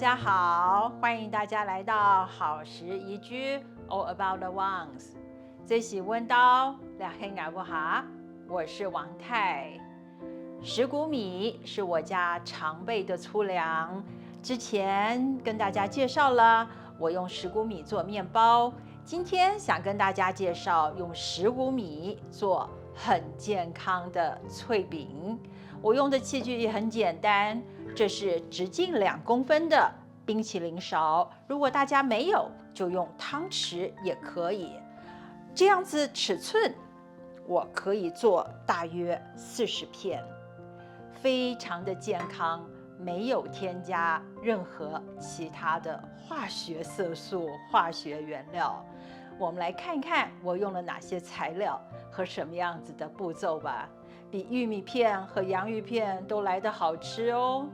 家好，欢迎大家来到好食宜居 All About the Ones。这是温刀两黑雅不哈，我是王太。10谷米是我家常备的粗粮，之前跟大家介绍了，我用10谷米做面包。今天想跟大家介绍用10谷米做很健康的脆饼。我用的器具也很简单，这是直径2公分的冰淇淋勺，如果大家没有，就用汤匙也可以。这样子尺寸，我可以做大约40片，非常的健康，没有添加任何其他的化学色素、化学原料。我们来看看我用了哪些材料和什么样子的步骤吧，比玉米片和洋芋片都来得好吃哦。